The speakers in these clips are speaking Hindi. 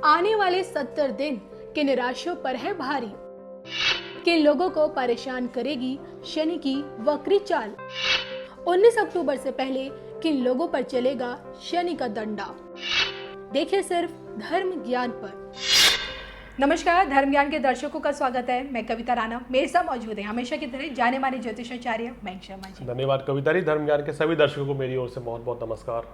आने वाले 70 दिन किन राशियों पर है भारी? किन लोगों को परेशान करेगी शनि की वक्री चाल? 19 अक्टूबर से पहले किन लोगों पर चलेगा शनि का दंडा? देखिए सिर्फ धर्म ज्ञान पर। नमस्कार, धर्म ज्ञान के दर्शकों का स्वागत है। मैं कविता राणा, मेरे साथ मौजूद है हमेशा की तरह जाने माने ज्योतिषाचार्य मयंक शर्मा जी। धन्यवाद कविता जी। धर्म ज्ञान के सभी दर्शकों को मेरी ओर से बहुत बहुत नमस्कार।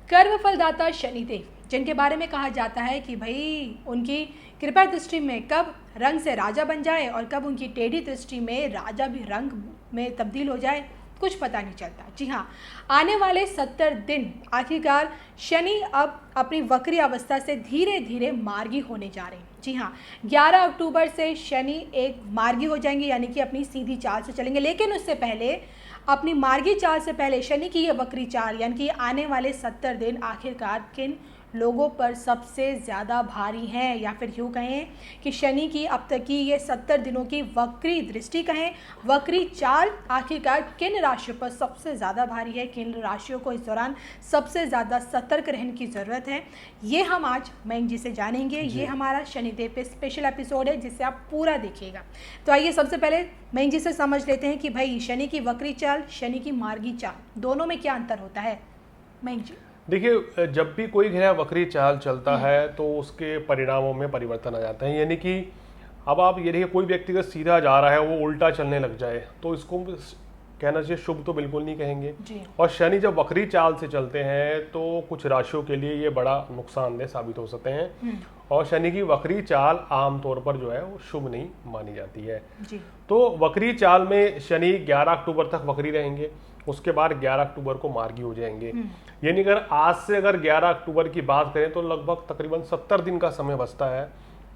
कर्म फलदाता शनिदेव, जिनके बारे में कहा जाता है कि भाई उनकी कृपा दृष्टि में कब रंग से राजा बन जाए और कब उनकी टेढ़ी दृष्टि में राजा भी रंग में तब्दील हो जाए, कुछ पता नहीं चलता। जी हाँ, आने वाले 70 दिन आखिरकार शनि अब अपनी वक्री अवस्था से धीरे धीरे मार्गी होने जा रहे हैं। जी हाँ, 11 अक्टूबर से शनि एक मार्गी हो जाएंगे, यानी कि अपनी सीधी चाल से चलेंगे। लेकिन उससे पहले, अपनी मार्गी चाल से पहले शनि की ये वक्री चाल, यानी कि आने वाले 70 दिन आखिरकार किन लोगों पर सबसे ज़्यादा भारी हैं, या फिर यूँ कहें कि शनि की अब तक की ये 70 दिनों की वक्री दृष्टि कहें, वक्री चाल आखिरकार किन राशियों पर सबसे ज़्यादा भारी है, किन राशियों को इस दौरान सबसे ज़्यादा सतर्क रहने की ज़रूरत है, ये हम आज मयंक जी से जानेंगे। ये हमारा शनिदेव पे स्पेशल एपिसोड है जिसे आप पूरा देखिएगा। तो आइए सबसे पहले मयंक जी से समझ लेते हैं कि भाई शनि की वक्री चाल, शनि की मार्गी चाल, दोनों में क्या अंतर होता है मयंक जी? देखिए, जब भी कोई ग्रह वक्री चाल चलता है तो उसके परिणामों में परिवर्तन आ जाता है। यानी कि अब आप ये देखिए, कोई व्यक्ति अगर सीधा जा रहा है वो उल्टा चलने लग जाए तो इसको कहना चाहिए शुभ तो बिल्कुल नहीं कहेंगे। और शनि जब वक्री चाल से चलते हैं तो कुछ राशियों के लिए ये बड़ा नुकसानदेह साबित हो सकते हैं। और शनि की वक्री चाल आमतौर पर जो है वो शुभ नहीं मानी जाती है। तो वक्री चाल में शनि 11 अक्टूबर तक वक्री रहेंगे, उसके बाद 11 अक्टूबर को मार्गी हो जाएंगे। यानी अगर आज से अगर 11 अक्टूबर की बात करें तो लगभग तकरीबन 70 दिन का समय बचता है।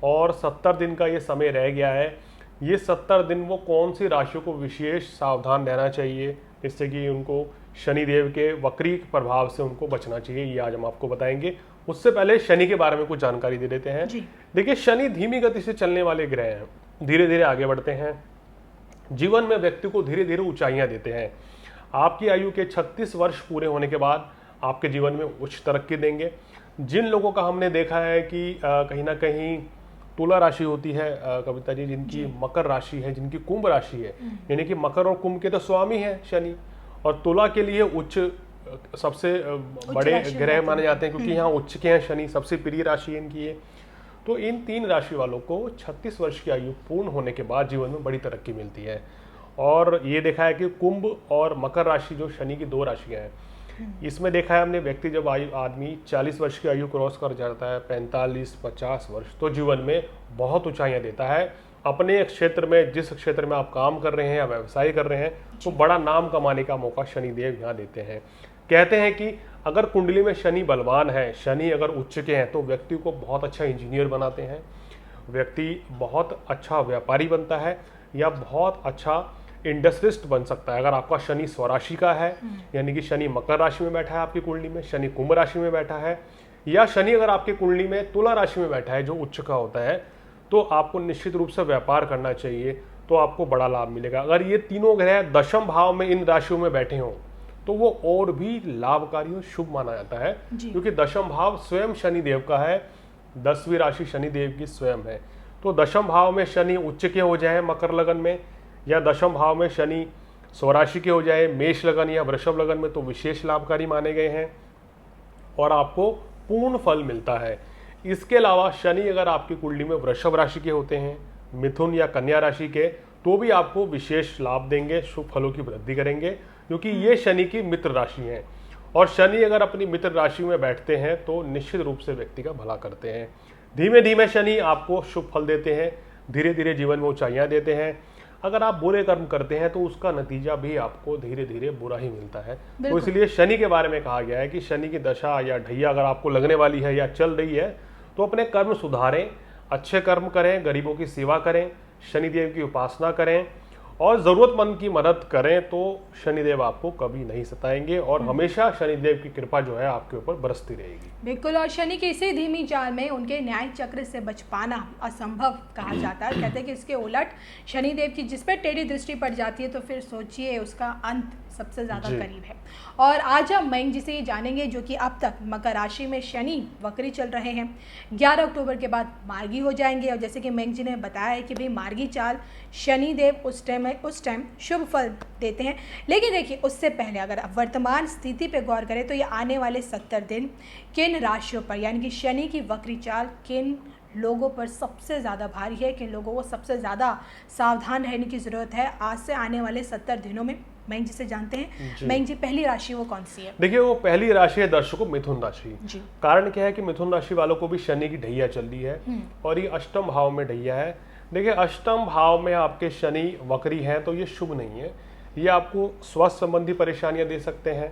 और 70 दिन का ये समय रह गया है। ये 70 दिन वो कौन सी राशियों को विशेष सावधान रहना चाहिए जिससे कि उनको शनिदेव के वक्री प्रभाव से उनको बचना चाहिए, ये आज हम आपको बताएंगे। उससे पहले शनि के बारे में कुछ जानकारी दे देते हैं। देखिए, शनि धीमी गति से चलने वाले ग्रह हैं, धीरे धीरे आगे बढ़ते हैं, जीवन में व्यक्ति को धीरे धीरे ऊंचाइयां देते हैं। आपकी आयु के 36 वर्ष पूरे होने के बाद आपके जीवन में उच्च तरक्की देंगे। जिन लोगों का हमने देखा है कि कहीं ना कहीं तुला राशि होती है कविता जी, जिनकी मकर राशि है, जिनकी कुंभ राशि है, यानी कि मकर और कुंभ के तो स्वामी है शनि, और तुला के लिए उच्च सबसे बड़े ग्रह माने जाते हैं क्योंकि यहाँ उच्च के हैं शनि, सबसे प्रिय राशि इनकी है। तो इन तीन राशि वालों को 36 वर्ष की आयु पूर्ण होने के बाद जीवन में बड़ी तरक्की मिलती है। और ये देखा है कि कुंभ और मकर राशि जो शनि की दो राशियां हैं, इसमें देखा है हमने व्यक्ति जब आदमी 40 वर्ष की आयु क्रॉस कर जाता है, 45-50 वर्ष, तो जीवन में बहुत ऊंचाइयां देता है। अपने क्षेत्र में, जिस क्षेत्र में आप काम कर रहे हैं या व्यवसाय कर रहे हैं, तो बड़ा नाम कमाने का मौका शनिदेव यहाँ देते हैं। कहते हैं कि अगर कुंडली में शनि बलवान है, शनि अगर उच्च के हैं, तो व्यक्ति को बहुत अच्छा इंजीनियर बनाते हैं, व्यक्ति बहुत अच्छा व्यापारी बनता है या बहुत अच्छा इंडस्ट्रिस्ट बन सकता है। अगर आपका शनि स्वराशि का है, यानी कि शनि मकर राशि में बैठा है आपकी कुंडली में, शनि कुंभ राशि में बैठा है, या शनि अगर आपकी कुंडली में तुला राशि में बैठा है जो उच्च का होता है, तो आपको निश्चित रूप से व्यापार करना चाहिए, तो आपको बड़ा लाभ मिलेगा। अगर ये तीनों ग्रह दशम भाव में इन राशियों में बैठे हों तो वो और भी लाभकारी और शुभ माना जाता है, क्योंकि दशम भाव स्वयं शनिदेव का है, 10वीं राशि शनिदेव की स्वयं है। तो दशम भाव में शनि उच्च के हो जाए मकर लगन में, या दशम भाव में शनि स्वराशि के हो जाए मेष लगन या वृषभ लगन में, तो विशेष लाभकारी माने गए हैं और आपको पूर्ण फल मिलता है। इसके अलावा शनि अगर आपकी कुंडली में वृषभ राशि के होते हैं, मिथुन या कन्या राशि के, तो भी आपको विशेष लाभ देंगे, शुभ फलों की वृद्धि करेंगे, क्योंकि ये शनि की मित्र राशि हैं। और शनि अगर अपनी मित्र राशि में बैठते हैं तो निश्चित रूप से व्यक्ति का भला करते हैं। धीमे धीमे शनि आपको शुभ फल देते हैं, धीरे धीरे जीवन में ऊंचाइयां देते हैं। अगर आप बुरे कर्म करते हैं तो उसका नतीजा भी आपको धीरे धीरे बुरा ही मिलता है। तो इसलिए शनि के बारे में कहा गया है कि शनि की दशा या ढैया अगर आपको लगने वाली है या चल रही है तो अपने कर्म सुधारें, अच्छे कर्म करें, गरीबों की सेवा करें, शनिदेव की उपासना करें और ज़रूरतमंद की मदद करें, तो शनिदेव आपको कभी नहीं सताएंगे और हमेशा शनिदेव की कृपा जो है आपके ऊपर बरसती रहेगी। बिल्कुल। और शनि की इसी धीमी चाल में उनके न्याय चक्र से बच पाना असंभव कहा जाता है। कहते हैं कि इसके उलट शनिदेव की जिस पर टेढ़ी दृष्टि पड़ जाती है तो फिर सोचिए उसका अंत सबसे ज़्यादा जी। करीब है। और आज हम मयंक जी से ये जानेंगे जो कि अब तक मकर राशि में शनि वक्री चल रहे हैं, 11 अक्टूबर के बाद मार्गी हो जाएंगे। और जैसे कि मयंक जी ने बताया है कि भाई मार्गी चाल शनि देव उस टाइम शुभ फल देते हैं। लेकिन देखिए उससे पहले अगर अब वर्तमान स्थिति पे गौर करें तो ये आने वाले 70 दिन किन राशियों पर यानी कि शनि की वक्री चाल किन लोगों पर सबसे ज़्यादा भारी है, किन लोगों को सबसे ज़्यादा सावधान रहने की ज़रूरत है आज से आने वाले 70 दिनों में, मयंक जी से जानते हैं। जी। मयंक जी, पहली राशि वो कौन सी है? देखिए, वो पहली राशि है दर्शकों मिथुन राशि। जी। कारण क्या है कि मिथुन राशि वालों को भी शनि की ढैया चल रही है और ये अष्टम भाव में ढैया है। देखिए, अष्टम भाव में आपके शनि वक्री हैं तो ये शुभ नहीं है। ये आपको स्वास्थ्य संबंधी परेशानियां दे सकते हैं,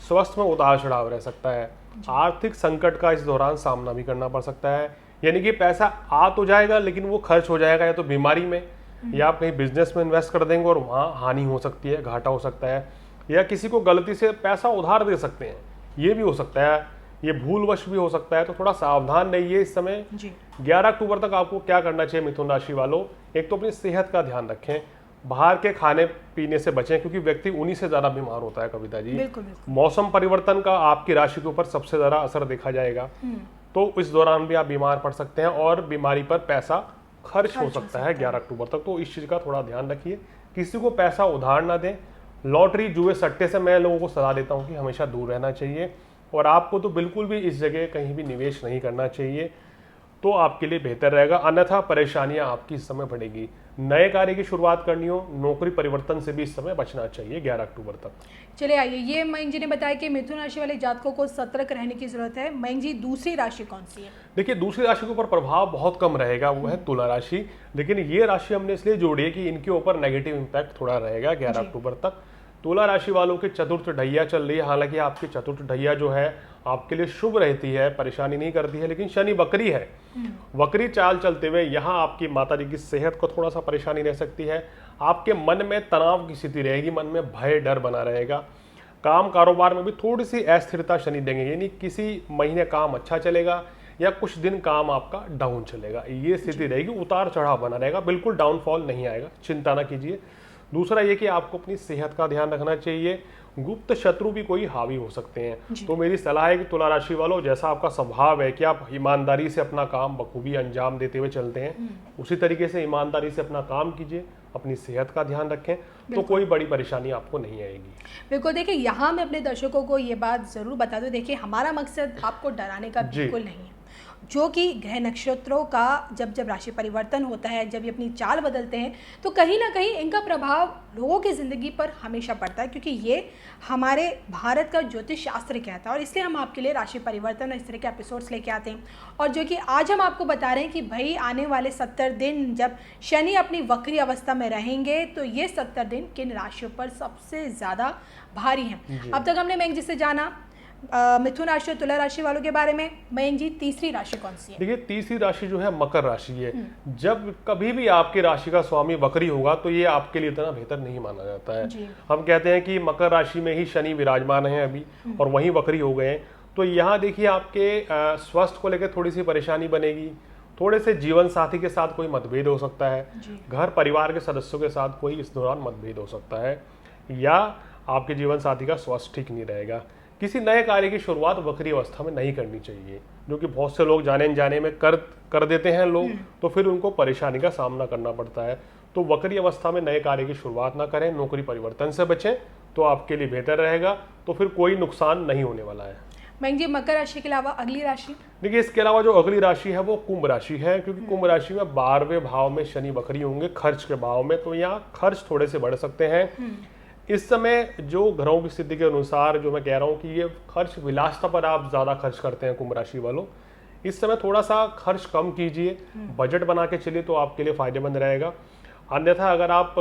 स्वास्थ्य में उतार चढ़ाव रह सकता है, आर्थिक संकट का इस दौरान सामना भी करना पड़ सकता है। यानी कि पैसा आ तो जाएगा लेकिन वो खर्च हो जाएगा या तो बीमारी में, या आप कहीं बिजनेस में इन्वेस्ट कर देंगे और वहाँ हानि हो सकती है, घाटा हो सकता है, या किसी को गलती से पैसा उधार दे सकते हैं, ये भी हो सकता है, ये भूलवश भी हो सकता है। तो थोड़ा सावधान रहिए इस समय। जी। 11 अक्टूबर तक आपको क्या करना चाहिए मिथुन राशि वालों? एक तो अपनी सेहत का ध्यान रखें, बाहर के खाने पीने से बचें क्योंकि व्यक्ति उन्हीं से ज़्यादा बीमार होता है कविता जी। बिल्कुल बिल्कुल। मौसम परिवर्तन का आपकी राशि के ऊपर सबसे ज़्यादा असर देखा जाएगा, तो इस दौरान भी आप बीमार पड़ सकते हैं और बीमारी पर पैसा खर्च हो सकता है 11 अक्टूबर तक। तो इस चीज़ का थोड़ा ध्यान रखिए, किसी को पैसा उधार ना दें। लॉटरी जुए सट्टे से मैं लोगों को सलाह देता हूँ कि हमेशा दूर रहना चाहिए और आपको तो बिल्कुल भी इस जगह कहीं भी निवेश नहीं करना चाहिए, तो आपके लिए बेहतर रहेगा, अन्यथा परेशानियां आपकी इस समय बढ़ेगी। नए कार्य की शुरुआत करनी हो, नौकरी परिवर्तन से भी इस समय बचना चाहिए 11 अक्टूबर तक। चले आइए, ये मयंक जी ने बताया कि मिथुन राशि वाले जातकों को सतर्क रहने की जरूरत है। मयंक जी, दूसरी राशि कौन सी है? देखिए, दूसरी राशि के ऊपर प्रभाव बहुत कम रहेगा, वो है तुला राशि। लेकिन ये राशि हमने इसलिए जोड़ी है कि इनके ऊपर नेगेटिव इम्पैक्ट थोड़ा रहेगा 11 अक्टूबर तक। तुला राशि वालों की चतुर्थ ढैया चल रही है, हालांकि आपकी चतुर्थ ढैया जो है आपके लिए शुभ रहती है, परेशानी नहीं करती है, लेकिन शनि वक्री है। वक्री चाल चलते हुए यहाँ आपकी माता जी की सेहत को थोड़ा सा परेशानी रह सकती है। आपके मन में तनाव की स्थिति रहेगी, मन में भय डर बना रहेगा। काम कारोबार में भी थोड़ी सी अस्थिरता शनि देंगे, यानी किसी महीने काम अच्छा चलेगा या कुछ दिन काम आपका डाउन चलेगा, ये स्थिति रहेगी। उतार चढ़ाव बना रहेगा, बिल्कुल डाउनफॉल नहीं आएगा, चिंता ना कीजिए। दूसरा ये कि आपको अपनी सेहत का ध्यान रखना चाहिए, गुप्त शत्रु भी कोई हावी हो सकते हैं। तो मेरी सलाह है कि तुला राशि वालों, जैसा आपका स्वभाव है कि आप ईमानदारी से अपना काम बखूबी अंजाम देते हुए चलते हैं, उसी तरीके से ईमानदारी से अपना काम कीजिए, अपनी सेहत का ध्यान रखें, तो कोई बड़ी परेशानी आपको नहीं आएगी। बिल्कुल। देखिए, यहाँ मैं अपने दर्शकों को ये बात ज़रूर बता दूं, देखिए हमारा मकसद आपको डराने का बिल्कुल नहीं है। जो कि ग्रह नक्षत्रों का जब जब राशि परिवर्तन होता है, जब ये अपनी चाल बदलते हैं, तो कहीं ना कहीं इनका प्रभाव लोगों की ज़िंदगी पर हमेशा पड़ता है, क्योंकि ये हमारे भारत का ज्योतिष शास्त्र कहता है। और इसलिए हम आपके लिए राशि परिवर्तन और इस तरह के एपिसोड्स लेके आते हैं। और जो कि आज हम आपको बता रहे हैं कि भाई आने वाले 70 दिन जब शनि अपनी वक्री अवस्था में रहेंगे, तो ये 70 दिन किन राशियों पर सबसे ज़्यादा भारी हैं। अब तक हमने मयंक जी से जाना मिथुन राशि और तुला राशि वालों के बारे में। मयंक जी, तीसरी राशि कौन सी है? देखिए, तीसरी राशि जो है मकर राशि है। जब कभी भी आपकी राशि का स्वामी वक्री होगा तो ये आपके लिए इतना बेहतर नहीं माना जाता है। हम कहते हैं कि मकर राशि में ही शनि विराजमान है अभी और वहीं वक्री हो गए हैं, तो यहाँ देखिए आपके स्वास्थ्य को लेकर थोड़ी सी परेशानी बनेगी, थोड़े से जीवन साथी के साथ कोई मतभेद हो सकता है, घर परिवार के सदस्यों के साथ कोई इस दौरान मतभेद हो सकता है, या आपके जीवन साथी का स्वास्थ्य ठीक नहीं रहेगा। किसी नए कार्य की शुरुआत वक्री अवस्था में नहीं करनी चाहिए, जो कि बहुत से लोग जाने अनजाने में कर देते हैं लोग, तो फिर उनको परेशानी का सामना करना पड़ता है। तो वक्री अवस्था में नए कार्य की शुरुआत ना करें, नौकरी परिवर्तन से बचें, तो आपके लिए बेहतर रहेगा, तो फिर कोई नुकसान नहीं होने वाला है। मयंक जी, मकर राशि के अलावा अगली राशि? देखिए, इसके अलावा जो अगली राशि है वो कुंभ राशि है, क्योंकि कुंभ राशि में 12वें भाव में शनि वक्री होंगे, खर्च के भाव में, तो यहाँ खर्च थोड़े से बढ़ सकते हैं। इस समय जो घरों की स्थिति के अनुसार जो मैं कह रहा हूँ कि ये खर्च विलासिता पर आप ज़्यादा खर्च करते हैं कुंभ राशि वालों, इस समय थोड़ा सा खर्च कम कीजिए, बजट बना के चलिए तो आपके लिए फायदेमंद रहेगा। अन्यथा अगर आप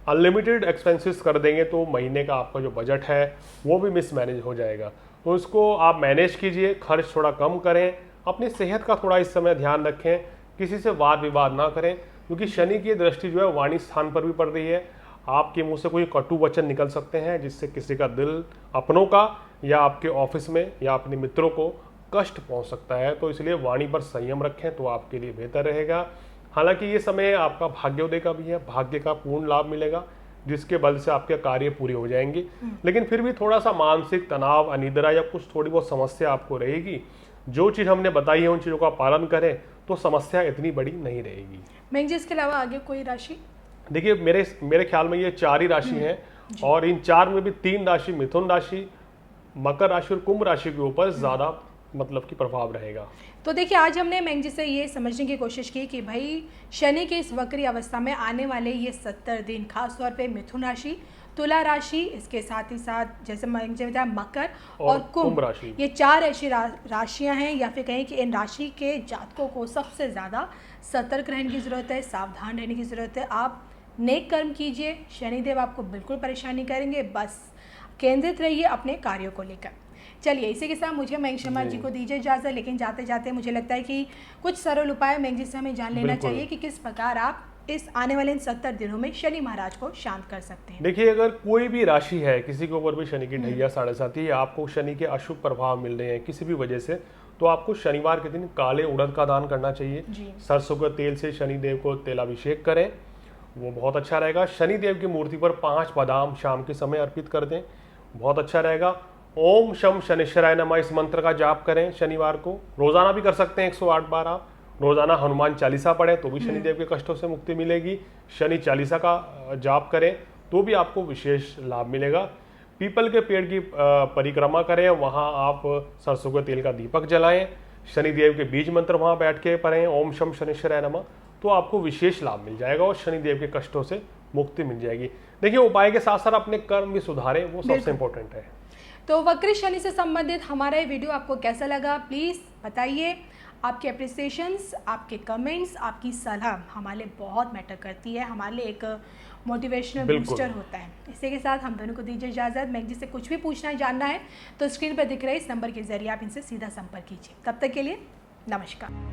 अनलिमिटेड एक्सपेंसेस कर देंगे तो महीने का आपका जो बजट है वो भी मिसमैनेज हो जाएगा। तो इसको आप मैनेज कीजिए, खर्च थोड़ा कम करें, अपनी सेहत का थोड़ा इस समय ध्यान रखें, किसी से वाद विवाद ना करें, क्योंकि शनि की दृष्टि जो है वाणी स्थान पर भी पड़ रही है। आपके मुंह से कोई कटु वचन निकल सकते हैं जिससे किसी का दिल, अपनों का या आपके ऑफिस में या अपने मित्रों को कष्ट पहुंच सकता है। तो इसलिए वाणी पर संयम रखें तो आपके लिए बेहतर रहेगा। हालांकि ये समय आपका भाग्योदय का भी है, भाग्य का पूर्ण लाभ मिलेगा, जिसके बल से आपके कार्य पूरे हो जाएंगे। लेकिन फिर भी थोड़ा सा मानसिक तनाव, अनिद्रा या कुछ थोड़ी बहुत समस्या आपको रहेगी। जो चीज़ हमने बताई है उन चीज़ों का पालन करें तो समस्या इतनी बड़ी नहीं रहेगी। मैं इसके अलावा आगे कोई राशि? देखिए मेरे ख्याल में ये 4 ही राशि हैं और इन 4 में भी 3 राशि मिथुन राशि, मकर राशि और कुंभ राशि के ऊपर ज़्यादा मतलब कि प्रभाव रहेगा। तो देखिए आज हमने मैंग जी से ये समझने की कोशिश की कि भाई शनि के इस वक्री अवस्था में आने वाले ये 70 दिन खासतौर पे मिथुन राशि, तुला राशि, इसके साथ ही साथ जैसे मैंग जी ने बताया मकर और कुंभ राशि, ये 4 ऐसी राशियां हैं या फिर कहें कि इन राशि के जातकों को सबसे ज़्यादा सतर्क रहने की ज़रूरत है, सावधान रहने की ज़रूरत है। आप नेक कर्म कीजिए, शनिदेव आपको बिल्कुल परेशान नहीं करेंगे, बस केंद्रित रहिए अपने कार्यों को लेकर। चलिए इसी के साथ मुझे मैंग शर्मा जी को दीजिए इजाज़त, लेकिन जाते जाते मुझे लगता है कि कुछ सरल उपाय मैंग जी से हमें जान लेना चाहिए कि किस प्रकार आप इस आने वाले इन 70 दिनों में शनि महाराज को शांत कर सकते हैं। देखिए अगर कोई भी राशि है, किसी के ऊपर भी शनि की ढैया 7.5 आपको शनि के अशुभ प्रभाव मिल रहे हैं किसी भी वजह से, तो आपको शनिवार के दिन काले उड़द का दान करना चाहिए। सरसों के तेल से शनिदेव को तेलाभिषेक करें, वो बहुत अच्छा रहेगा। शनिदेव की मूर्ति पर 5 बादाम शाम के समय अर्पित कर दें, बहुत अच्छा रहेगा। ओम शम शनिश्चराय नमः इस मंत्र का जाप करें शनिवार को, रोजाना भी कर सकते हैं 108 बार। आप रोजाना हनुमान चालीसा पढ़ें तो भी शनिदेव के कष्टों से मुक्ति मिलेगी। शनि चालीसा का जाप करें तो भी आपको विशेष लाभ मिलेगा। पीपल के पेड़ की परिक्रमा करें, वहाँ आप सरसों के तेल का दीपक जलाएं, शनिदेव के बीज मंत्र वहाँ बैठ के पढ़ें ओम शम शनिश्चराय नमः, तो आपको विशेष लाभ मिल जाएगा और शनिदेव के कष्टों से मुक्ति मिल जाएगी। देखिए उपाय के साथ साथ अपने कर्म भी सुधारें, वो सबसे इम्पोर्टेंट है। तो वक्री शनि से संबंधित हमारा ये वीडियो आपको कैसा लगा प्लीज़ बताइए। आपके अप्रिसिएशंस, आपके कमेंट्स, आपकी सलाह हमारे लिए बहुत मैटर करती है, हमारे लिए एक मोटिवेशनल बूस्टर होता है। इसी के साथ हम दोनों को दीजिए इजाज़त। मैंग जी से कुछ भी पूछना है, जानना है तो स्क्रीन पर दिख रहे इस नंबर के जरिए आप इनसे सीधा संपर्क कीजिए। तब तक के लिए नमस्कार।